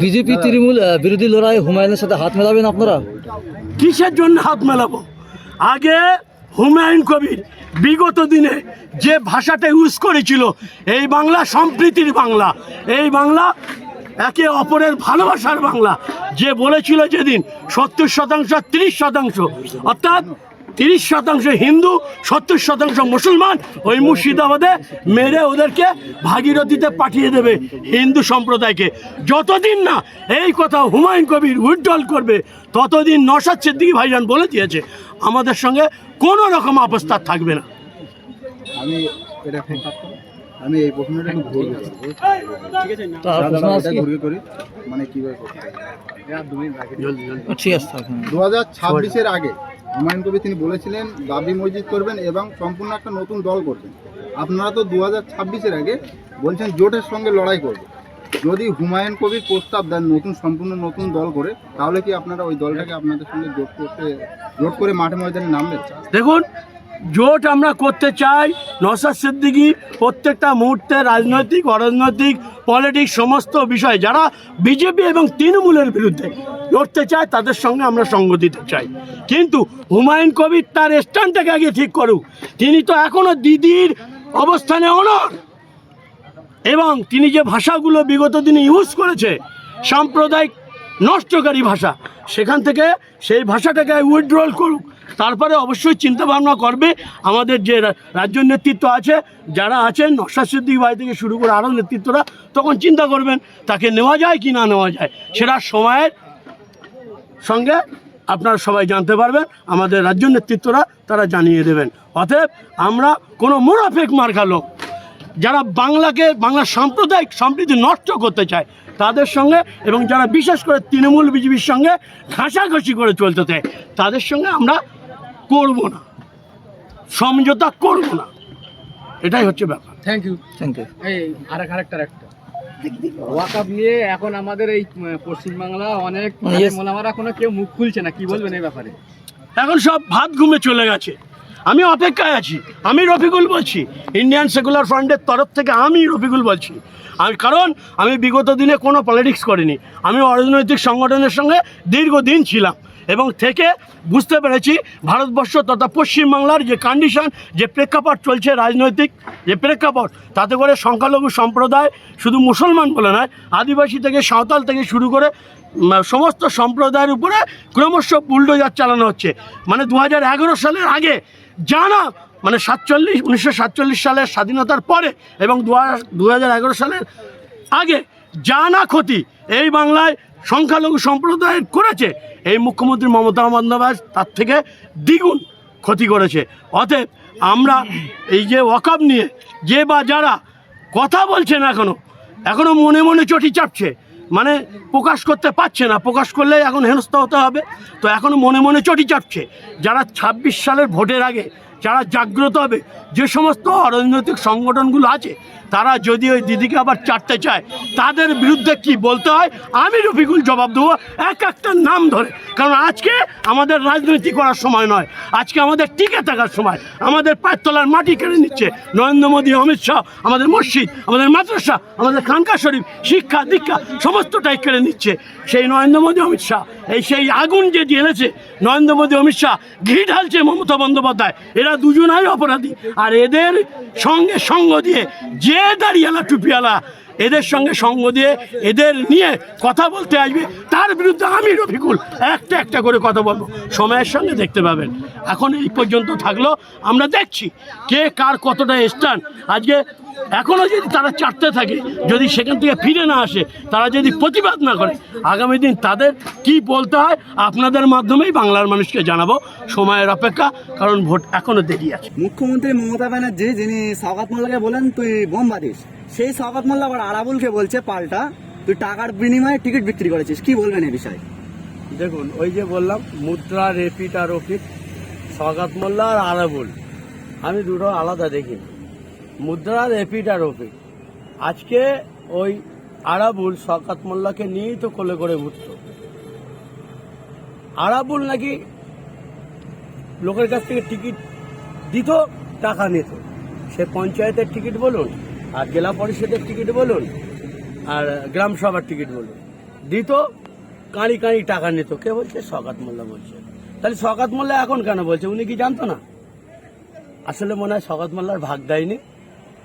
BJP Trinamool বিরোধী লড়াই হুমায়ুনের সাথে হাত মেলাবেন আপনারা? কিসের জন্য হাত মেলাবো? আগে হুমায়ুন কবির বিগত দিনে যে ভাষাটা ইউজ করেছিল, এই বাংলা সম্প্রীতির বাংলা, এই বাংলা একে অপরের ভালোবাসার বাংলা, যে বলেছিল যেদিন 70% 30%, অর্থাৎ 30% হিন্দু 70% মুসলমান, ওই মুর্শিদাবাদে মেরে ওদেরকে ভাগীরথীতে পাঠিয়ে দেবে হিন্দু সম্প্রদায়কে। যতদিন না এই কথা হুমায়ুন কবির উইথড্রল করবে, ততদিন নওশাদ সিদ্দিকী ভাইজান বলে দিয়েছে আমাদের সঙ্গে কোনো রকম আপস্তার থাকবে না। আমি এই প্রশ্নটা একটু ঘুরিয়ে করি, মানে কিভাবে 2026-এর আগে হুমায়ুন কবির তিনি বলেছিলেন বাবরি মসজিদ করবেন এবং সম্পূর্ণ একটা নতুন দল করবেন। আপনারা তো 2026-এর আগে বলছেন জোটের সঙ্গে লড়াই করবে। যদি হুমায়ুন কবির প্রস্তাব দেন সম্পূর্ণ নতুন দল করে, তাহলে কি আপনারা ওই দলটাকে আপনাদের সঙ্গে জোট করে মাঠে ময়দানে নামবেন? দেখুন, জোট আমরা করতে চাই। নওশাদ সিদ্দিকী প্রত্যেকটা মুহূর্তে রাজনৈতিক, অরাজনৈতিক, পলিটিক্স সমস্ত বিষয় যারা বিজেপি এবং তৃণমূলের বিরুদ্ধে লড়তে চায়, তাদের সঙ্গে আমরা সঙ্গ দিতে চাই। কিন্তু হুমায়ুন কবির তার স্ট্যান্ডটাকে আগে ঠিক করুক। তিনি তো এখনও দিদির অবস্থানে অনড়, এবং তিনি যে ভাষাগুলো বিগত দিনে ইউজ করেছে, সাম্প্রদায়িক নষ্টকারী ভাষা, সেখান থেকে সেই ভাষাটাকে উইথড্রল করুক। তারপরে অবশ্যই চিন্তাভাবনা করবে আমাদের যে রাজ্য নেতৃত্ব আছে, যারা আছেন, নওশাদ সিদ্দিকী ভাই থেকে শুরু করে আরও নেতৃত্বরা, তখন চিন্তা করবেন তাকে নেওয়া যায় কি না নেওয়া যায়। সেটা সময়ের সঙ্গে আপনারা সবাই জানতে পারবেন, আমাদের রাজ্য নেতৃত্বরা তারা জানিয়ে দেবেন। অতএব আমরা কোনো মুনাফেক মার্কা লোক যারা বাংলা সাম্প্রদায়িক সম্প্রীতি নষ্ট করতে চায় তাদের সঙ্গে, এবং যারা বিশেষ করে তৃণমূল বিজেপির সঙ্গে ঘাসাঘাসি করে চলতে চায়, তাদের সঙ্গে আমরা করব না, সমঝোতা করব না। এটাই হচ্ছে ব্যাপার। Thank you. এই আরেকটা ওয়াকআপ নিয়ে এখন আমাদের এই পশ্চিমবাংলা অনেক মোলামারা কোনো কেউ মুখ খুলছে না, কি বলবেন এই ব্যাপারে? এখন সব ভাত ঘুমে চলে গেছে। আমি অপেক্ষায় আছি। আমি রফিকুল বলছি, ইন্ডিয়ান সেকুলার ফ্রন্টের তরফ থেকে আমি রফিকুল বলছি। কারণ আমি বিগত দিনে কোনো পলিটিক্স করিনি, আমি অরাজনৈতিক সংগঠনের সঙ্গে দীর্ঘদিন ছিলাম এবং থেকে বুঝতে পেরেছি ভারতবর্ষ তথা পশ্চিমবাংলার যে কন্ডিশন, যে প্রেক্ষাপট চলছে, রাজনৈতিক যে প্রেক্ষাপট, তাতে করে সংখ্যালঘু সম্প্রদায় শুধু মুসলমান বলে নয়, আদিবাসী থেকে সাঁওতাল থেকে শুরু করে সমস্ত সম্প্রদায়ের উপরে ক্রমশ বুলডোজার চালানো হচ্ছে। মানে 2011 সালের আগে জানা, মানে 1947 সালের স্বাধীনতার পরে এবং 2011 সালের আগে জানা ক্ষতি এই বাংলায় সংখ্যালঘু সম্প্রদায়ের করেছে এই মুখ্যমন্ত্রী মমতা বন্দ্যোপাধ্যায় তার থেকে দ্বিগুণ ক্ষতি করেছে। অতএব আমরা এই যে ওয়াকআপ নিয়ে যে বা যারা কথা বলছেন, এখনও মনে মনে চটি চাপছে, মানে প্রকাশ করতে পারছে না, প্রকাশ করলে এখন হেনস্থা হতে হবে, তো এখনও মনে মনে চটি চাপছে। যারা 26 সালের ভোটের আগে যারা জাগ্রত হবে, যে সমস্ত অরাজনৈতিক সংগঠনগুলো আছে, তারা যদি ওই দিদিকে আবার চাটতে চায়, তাদের বিরুদ্ধে কি বলতে হয় আমি রফিকুল জবাব দেবো একটা নাম ধরে। কারণ আজকে আমাদের রাজনীতি করার সময় নয়, আজকে আমাদের টিকে থাকার সময়। আমাদের পায়ের তলার মাটি কেড়ে নিচ্ছে নরেন্দ্র মোদী, অমিত শাহ, আমাদের মসজিদ, আমাদের মাদ্রাসা, আমাদের খানকা শরীফ, শিক্ষা দীক্ষা সমস্তটাই কেড়ে নিচ্ছে সেই নরেন্দ্র মোদী, অমিত শাহ। সেই আগুন যে জ্বেলেছে নরেন্দ্র মোদী, অমিত শাহ, ঘি ঢালছে মমতা বন্দ্যোপাধ্যায়, এরা দুজনাই অপরাধী। আর এদের সঙ্গে সঙ্গ দিয়ে যে দাঁড়িয়ালা টুপিওয়ালা, এদের সঙ্গে সঙ্গ দিয়ে এদের নিয়ে কথা বলতে আসবে, তার বিরুদ্ধে আমি রফিকুল একটা করে কথা বলবো। সময়ের সঙ্গে দেখতে পাবেন। এখন এই পর্যন্ত থাকলো, আমরা দেখছি কে কার কতটা স্ট্যান্ড। আজকে এখনও যদি তারা চাটতে থাকে, যদি সেখান থেকে ফিরে না আসে, তারা যদি প্রতিবাদ না করে, আগামী দিন তাদের কি বলতে হয় আপনাদের মাধ্যমেই বাংলার মানুষকে জানাবো। সময়ের অপেক্ষা, কারণ ভোট এখনও দেরি আছে। মুখ্যমন্ত্রী মমতা ব্যানার্জি যিনি শওকত মোল্লাকে বলেন তুই বোম বাঁধিস, সেই শওকত মোল্লা আবার আরাবুলকে বলছে পাল্টা তুই টাকার বিনিময়ে টিকিট বিক্রি করেছিস, কি বলবেন এই বিষয়ে? দেখুন, ওই যে বললাম মুদ্রা রেপিট আর রফিক, শওকত মোল্লা আর আরাবুল, আমি দুটো আলাদা দেখি। মুদ্রা রেপিট আর রফিক, আজকে ওই আরাবুল শওকত মোল্লাকে নিয়েই তো কোলে করে ঘুরত। আরাবুল নাকি লোকের কাছ থেকে টিকিট দিত, টাকা নিত। সে পঞ্চায়েতের টিকিট বলুন, আর জেলা পরিষদের টিকিট বলুন, আর গ্রাম সভার টিকিট বলুন, দিত, কাঁড়ি কাঁড়ি টাকা নিত। কে বলছে? শওকত মোল্লা বলছে। তাহলে শওকত মোল্লা এখন কেন বলছে? উনি কি জানতো না? আসলে মনে হয় শওকত মোল্লার ভাগ দেয়নি,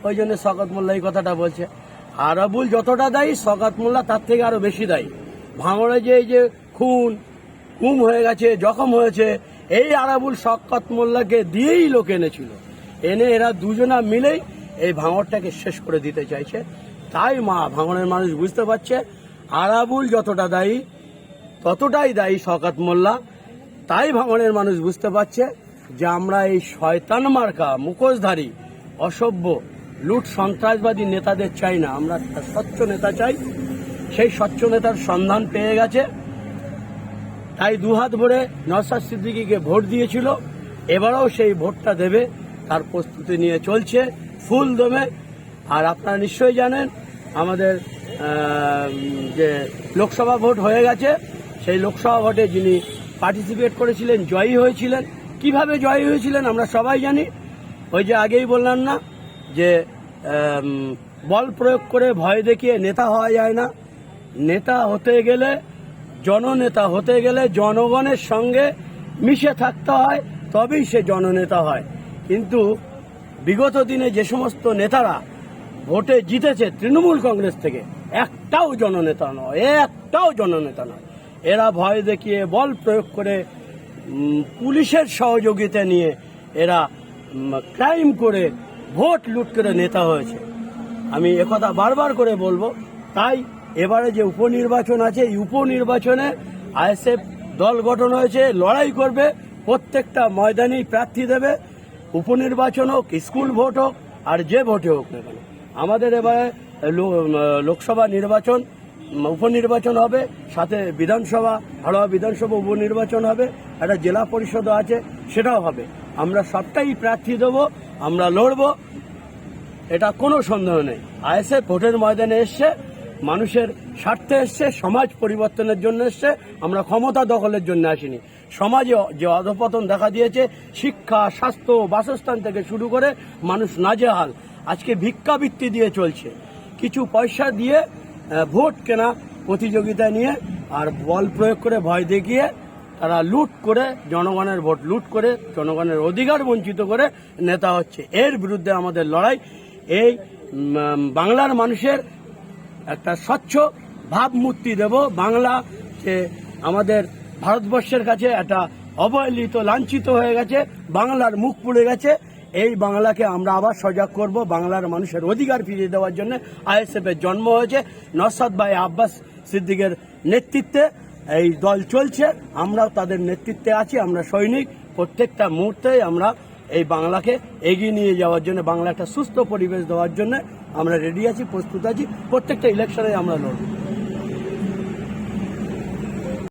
ওই জন্য শওকত মোল্লা এই কথাটা বলছে। আরাবুল যতটা দায়ী, শওকত মোল্লা তার থেকে আরো বেশি দায়ী। ভাঙড়ে যে এই যে খুন হয়ে গেছে, জখম হয়েছে, এই আরাবুল শওকত মোল্লাকে দিয়েই লোক এনেছিল। এনে এরা দুজনা মিলেই এই ভাঙড়টাকে শেষ করে দিতে চাইছে। তাই ভাঙড়ের মানুষ বুঝতে পারছে আরাবুল যতটা দায়ী, ততটাই দায়ী শওকত মোল্লা। তাই ভাঙড়ের মানুষ বুঝতে পারছে যে আমরা এই শয়তান মার্কা, মুখোশধারী, অসভ্য, লুট সন্ত্রাসবাদী নেতাদের চাই না, আমরা স্বচ্ছ নেতা চাই। সেই স্বচ্ছ নেতার সন্ধান পেয়ে গেছে, তাই দুহাত ভরে নওশাদ সিদ্দিকীকে ভোট দিয়েছিল। এবারেও সেই ভোটটা দেবে, তার প্রস্তুতি নিয়ে চলছে ফুল দমে। আর আপনারা নিশ্চয়ই জানেন আমাদের যে লোকসভা ভোট হয়ে গেছে, সেই লোকসভা ভোটে যিনি পার্টিসিপেট করেছিলেন, জয়ী হয়েছিলেন। কিভাবে জয়ী হয়েছিলেন আমরা সবাই জানি। ওই যে আগেই বললাম না যে বল প্রয়োগ করে ভয় দেখিয়ে নেতা হওয়া যায় না। নেতা হতে গেলে, জননেতা হতে গেলে জনগণের সঙ্গে মিশে থাকতে হয়, তবেই সে জননেতা হয়। কিন্তু বিগত দিনে যে সমস্ত নেতারা ভোটে জিতেছে তৃণমূল কংগ্রেস থেকে, একটাও জননেতা নয়, একটাও জননেতা নয়। এরা ভয় দেখিয়ে, বল প্রয়োগ করে, পুলিশের সহযোগিতা নিয়ে এরা ক্রাইম করে, ভোট লুট করে নেতা হয়েছে। আমি একথা বারবার করে বলবো। তাই এবারে যে উপনির্বাচন আছে, এই উপনির্বাচনে আইএসএফ দল গঠন হয়েছে, লড়াই করবে, প্রত্যেকটা ময়দানেই প্রার্থী দেবে। উপনির্বাচন হোক, স্কুল ভোট হোক, আর যে ভোটে হোক না কেন, আমাদের এবারে লোকসভা নির্বাচন, উপনির্বাচন হবে, সাথে বিধানসভা, হাওড়া বিধানসভা উপনির্বাচন হবে, একটা জেলা পরিষদও আছে, সেটাও হবে। আমরা সবটাই প্রার্থী দেবো, আমরা লড়বো, এটা কোনো সন্দেহ নেই। আইএসএফ ভোটের ময়দানে এসছে, মানুষের স্বার্থে এসছে, সমাজ পরিবর্তনের জন্য এসছে। আমরা ক্ষমতা দখলের জন্য আসিনি। সমাজে যে অধপতন দেখা দিয়েছে, শিক্ষা, স্বাস্থ্য, বাসস্থান থেকে শুরু করে মানুষ নাজেহাল। আজকে ভিক্ষাবৃত্তি দিয়ে চলছে, কিছু পয়সা দিয়ে ভোট কেনা প্রতিযোগিতা নিয়ে, আর বল প্রয়োগ করে, ভয় দেখিয়ে তারা লুট করে, জনগণের ভোট লুট করে, জনগণের অধিকার বঞ্চিত করে নেতা হচ্ছে। এর বিরুদ্ধে আমাদের লড়াই। এই বাংলার মানুষের একটা স্বচ্ছ ভাবমূর্তি দেব। বাংলা যে আমাদের ভারতবর্ষের কাছে একটা অবহেলিত, লাঞ্ছিত হয়ে গেছে, বাংলার মুখ পুড়ে গেছে। এই বাংলাকে আমরা আবার সজাগ করব। বাংলার মানুষের অধিকার ফিরিয়ে দেওয়ার জন্য আইএসএফ এর জন্ম হয়েছে। নওশাদ ভাই আব্বাস সিদ্দিকের নেতৃত্বে এই দল চলছে, আমরাও তাদের নেতৃত্বে আছি। আমরা সৈনিক, প্রত্যেকটা মুহূর্তে আমরা এই বাংলাকে এগিয়ে নিয়ে যাওয়ার জন্য, বাংলা একটা সুস্থ পরিবেশ দেওয়ার জন্য আমরা রেডি আছি, প্রস্তুত আছি। প্রত্যেকটা ইলেকশনে আমরা লড়ব।